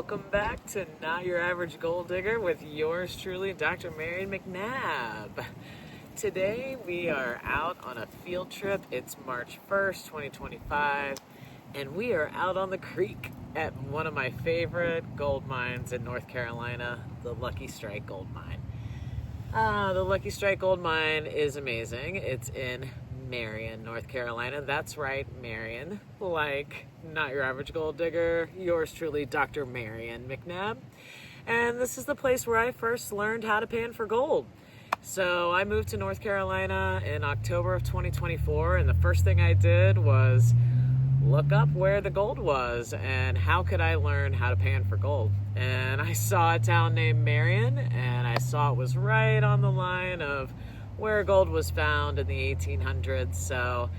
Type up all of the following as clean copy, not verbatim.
welcome back to Not Your Average Gold Digger with yours truly, Dr. Marion McNabb. Today we are out on a field trip. It's March 1st, 2025, and we are out on the creek at one of my favorite gold mines in North Carolina, the Lucky Strike Gold Mine. The Lucky Strike Gold Mine is amazing. It's in Marion, North Carolina. That's right, Marion. Like Not Your Average Gold Digger, yours truly, Dr. Marion McNabb. And this is the place where I first learned how to pan for gold. So I moved to North Carolina in October of 2024, and the first thing I did was look up where the gold was and how could I learn how to pan for gold. And I saw a town named Marion, and I saw it was right on the line of where gold was found in the 1800s. So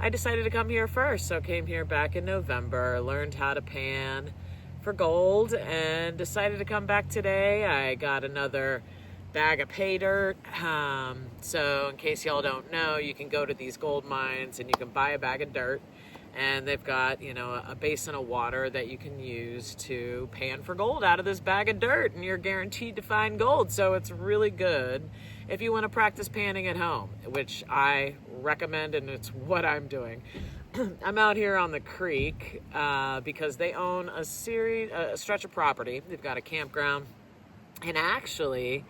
I decided to come here first. So came here back in November, learned how to pan for gold, and decided to come back today. I got another bag of Paydirt. So in case y'all don't know, you can go to these gold mines and you can buy a bag of dirt, and they've got, a basin of water that you can use to pan for gold out of this bag of dirt, and you're guaranteed to find gold. So it's really good if you want to practice panning at home, which I recommend, and it's what I'm doing. I'm out here on the creek because they own a stretch of property. They've got a campground, and actually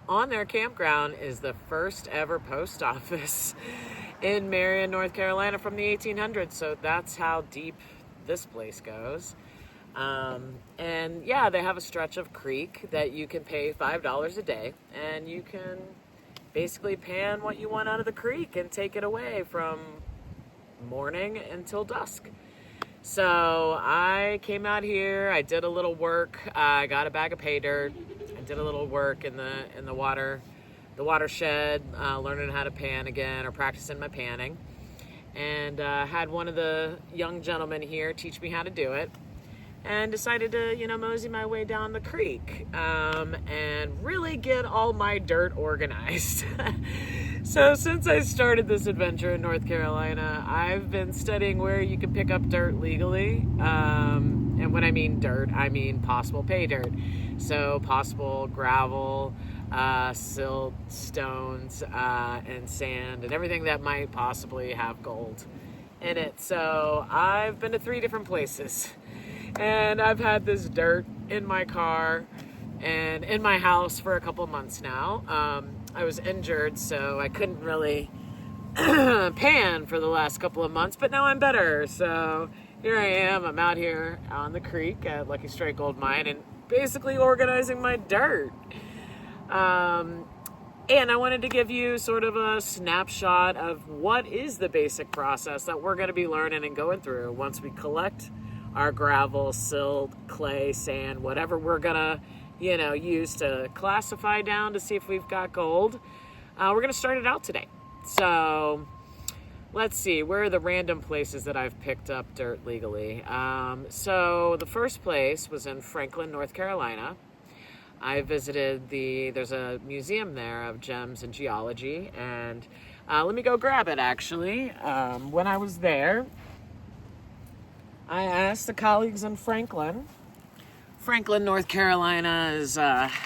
on their campground is the first ever post office in Marion, North Carolina from the 1800s. So that's how deep this place goes. And yeah, they have a stretch of creek that you can pay $5 a day, and you can basically pan what you want out of the creek and take it away from morning until dusk. So I came out here, I did a little work, I got a bag of Paydirt, I did a little work in the watershed, learning how to pan again, or practicing my panning, and had one of the young gentlemen here teach me how to do it, and decided to, mosey my way down the creek and really get all my dirt organized. So since I started this adventure in North Carolina, I've been studying where you can pick up dirt legally. And when I mean dirt, I mean possible pay dirt. So possible gravel, silt, stones, and sand, and everything that might possibly have gold in it. So I've been to 3 different places. And I've had this dirt in my car and in my house for a couple of months now. I was injured, so I couldn't really pan for the last couple of months, but now I'm better. So here I am. I'm out here on the creek at Lucky Strike Gold Mine and basically organizing my dirt. And I wanted to give you sort of a snapshot of what is the basic process that we're going to be learning and going through once we collect our gravel, silt, clay, sand, whatever we're gonna, use to classify down to see if we've got gold. We're gonna start it out today. So let's see, where are the random places that I've picked up dirt legally? So the first place was in Franklin, North Carolina. I visited there's a museum there of gems and geology, and let me go grab it actually. When I was there, I asked the colleagues in Franklin. Franklin, North Carolina is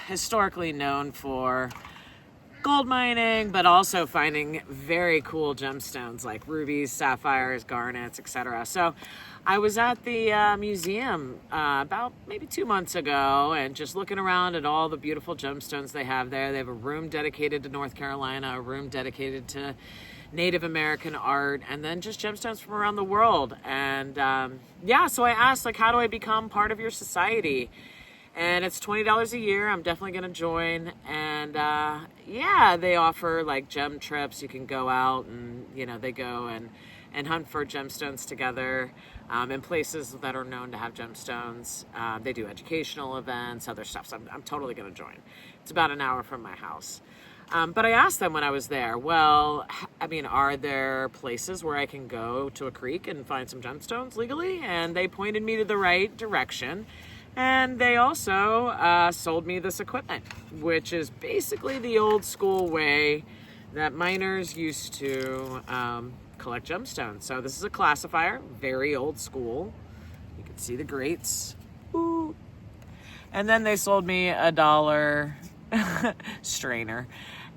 historically known for gold mining, but also finding very cool gemstones like rubies, sapphires, garnets, etc. So I was at the museum about maybe 2 months ago and just looking around at all the beautiful gemstones they have there. They have a room dedicated to North Carolina, a room dedicated to Native American art, and then just gemstones from around the world. And so I asked, how do I become part of your society? And it's $20 a year. I'm definitely going to join. And they offer gem trips. You can go out and, they go and hunt for gemstones together in places that are known to have gemstones. They do educational events, other stuff. So I'm totally going to join. It's about an hour from my house. But I asked them when I was there, are there places where I can go to a creek and find some gemstones legally? And they pointed me to the right direction. And they also sold me this equipment, which is basically the old school way that miners used to collect gemstones. So this is a classifier, very old school. You can see the grates. Ooh. And then they sold me $1 strainer.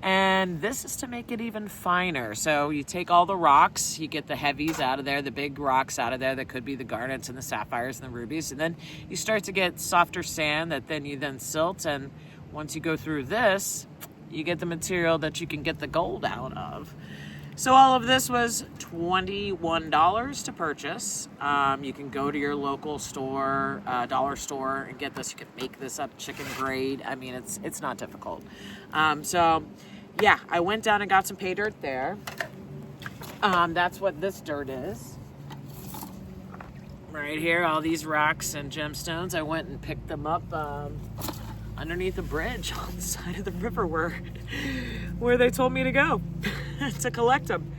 And this is to make it even finer. So you take all the rocks, you get the heavies out of there, the big rocks out of there that could be the garnets and the sapphires and the rubies. And then you start to get softer sand that then you silt. And once you go through this, you get the material that you can get the gold out of. So all of this was $21 to purchase. You can go to your local store, dollar store, and get this. You can make this up chicken grade. I mean, it's not difficult. So yeah, I went down and got some pay dirt there. That's what this dirt is. Right here, all these rocks and gemstones. I went and picked them up underneath the bridge on the side of the river where they told me to go to collect them.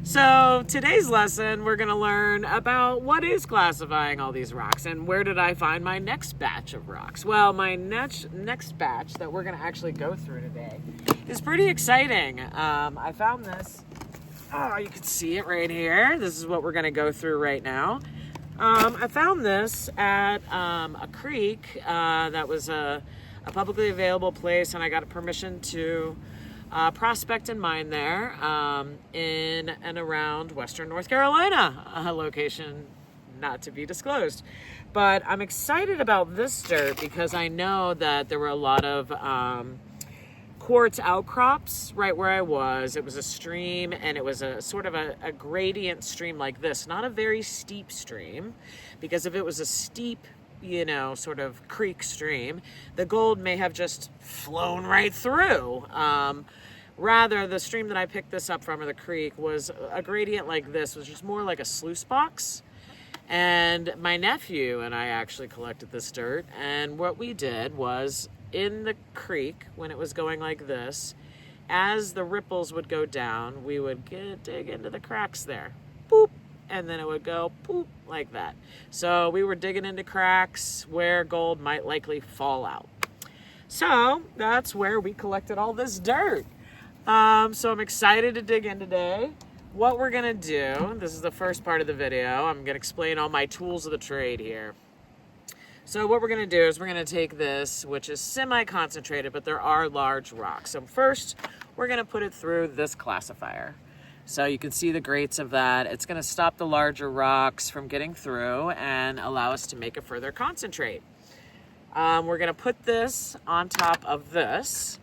So today's lesson, we're going to learn about what is classifying all these rocks and where did I find my next batch of rocks. Well, my next batch that we're going to actually go through today is pretty exciting. I found this. Oh, you can see it right here. This is what we're going to go through right now. I found this at a creek that was a publicly available place, and I got a permission to prospect and mine there in and around Western North Carolina, a location not to be disclosed. But I'm excited about this dirt because I know that there were a lot of quartz outcrops right where I was. It was a stream, and it was a sort of a gradient stream like this, not a very steep stream, because if it was a steep, sort of creek stream, the gold may have just flown right through. Rather, the stream that I picked this up from, or the creek, was a gradient like this, was just more like a sluice box. And my nephew and I actually collected this dirt, and what we did was, in the creek, when it was going like this, as the ripples would go down, we would dig into the cracks there. Boop. And then it would go poop like that. So we were digging into cracks where gold might likely fall out. So that's where we collected all this dirt. So I'm excited to dig in today. What we're gonna do, this is the first part of the video, I'm gonna explain all my tools of the trade here. So what we're gonna do is we're gonna take this, which is semi-concentrated, but there are large rocks. So first, we're gonna put it through this classifier. So you can see the grates of that. It's going to stop the larger rocks from getting through and allow us to make a further concentrate. We're going to put this on top of this,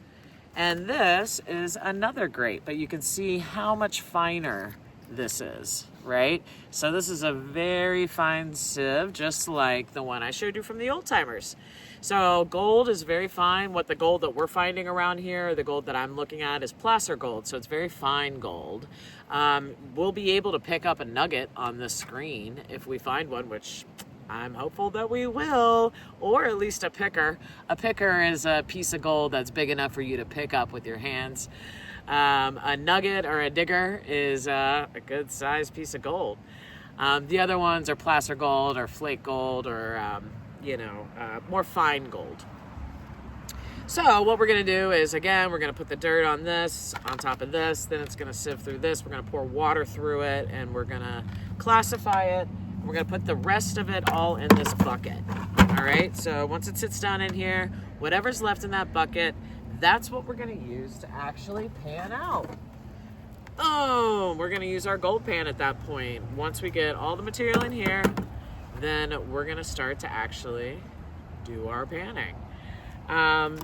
and this is another grate, but you can see how much finer this is, right? So this is a very fine sieve, just like the one I showed you from the old timers. So gold is very fine. What the gold that we're finding around here, the gold that I'm looking at, is placer gold. So it's very fine gold. We'll be able to pick up a nugget on the screen if we find one, which I'm hopeful that we will, or at least a picker. A picker is a piece of gold that's big enough for you to pick up with your hands. A nugget or a digger is a good sized piece of gold. The other ones are placer gold or flake gold or more fine gold. So what we're going to do is, again, we're going to put the dirt on this, on top of this, then it's going to sieve through this, we're going to pour water through it, and we're going to classify it. We're going to put the rest of it all in this bucket. All right, so once it sits down in here, whatever's left in that bucket, that's what we're going to use to actually pan out. Boom! We're going to use our gold pan at that point. Once we get all the material in here, then we're going to start to actually do our panning.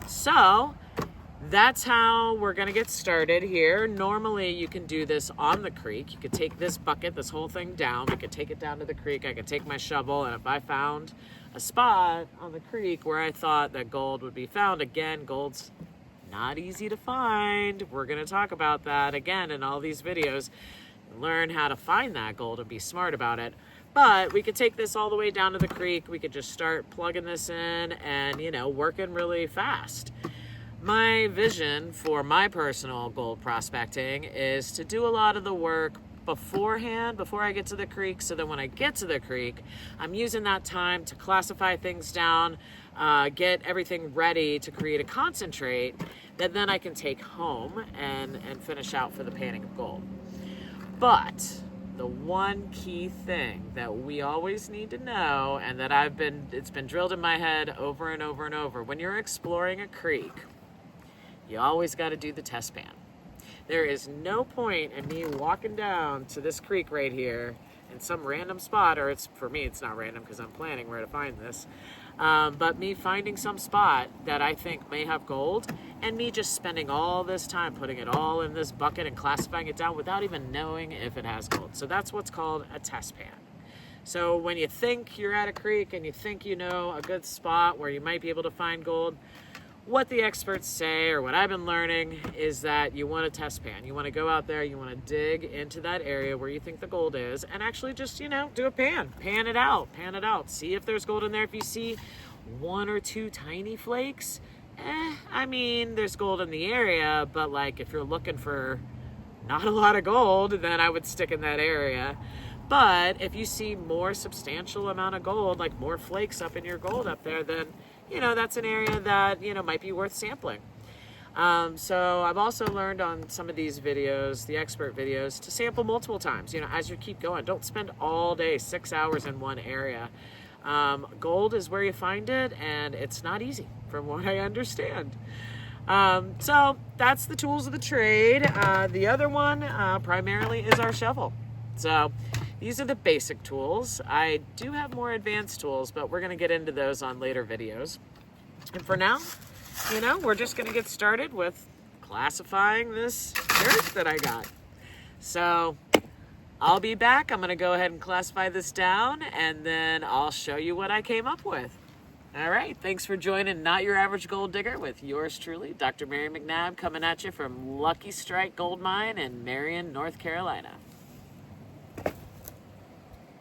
So that's how we're going to get started here. Normally you can do this on the creek. You could take this bucket, this whole thing down. We could take it down to the creek. I could take my shovel, and if I found a spot on the creek where I thought that gold would be found, again, gold's not easy to find. We're going to talk about that again in all these videos. Learn how to find that gold and be smart about it. But we could take this all the way down to the creek. We could just start plugging this in and, working really fast. My vision for my personal gold prospecting is to do a lot of the work beforehand, before I get to the creek, so that when I get to the creek, I'm using that time to classify things down, get everything ready to create a concentrate that then I can take home and finish out for the panning of gold. But the one key thing that we always need to know, and that it's been drilled in my head over and over and over. When you're exploring a creek, you always got to do the test pan. There is no point in me walking down to this creek right here in some random spot, or for me, it's not random because I'm planning where to find this, but me finding some spot that I think may have gold, and me just spending all this time putting it all in this bucket and classifying it down without even knowing if it has gold. So that's what's called a test pan. So when you think you're at a creek and you think you know a good spot where you might be able to find gold, what the experts say, or what I've been learning, is that you want a test pan. You want to go out there, you want to dig into that area where you think the gold is, and actually just, do a pan it out, see if there's gold in there. If you see one or two tiny flakes, there's gold in the area, but like if you're looking for not a lot of gold, then I would stick in that area. But if you see more substantial amount of gold, like more flakes up in your gold up there, then that's an area that, might be worth sampling. So I've also learned on some of these videos, the expert videos, to sample multiple times, as you keep going. Don't spend all day, 6 hours in one area. Gold is where you find it, and it's not easy from what I understand. So that's the tools of the trade. The other one primarily is our shovel. So these are the basic tools. I do have more advanced tools, but we're going to get into those on later videos. And for now, we're just going to get started with classifying this dirt that I got. So I'll be back. I'm going to go ahead and classify this down, and then I'll show you what I came up with. All right, thanks for joining Not Your Average Gold Digger with yours truly, Dr. Marion McNabb, coming at you from Lucky Strike Gold Mine in Marion, North Carolina.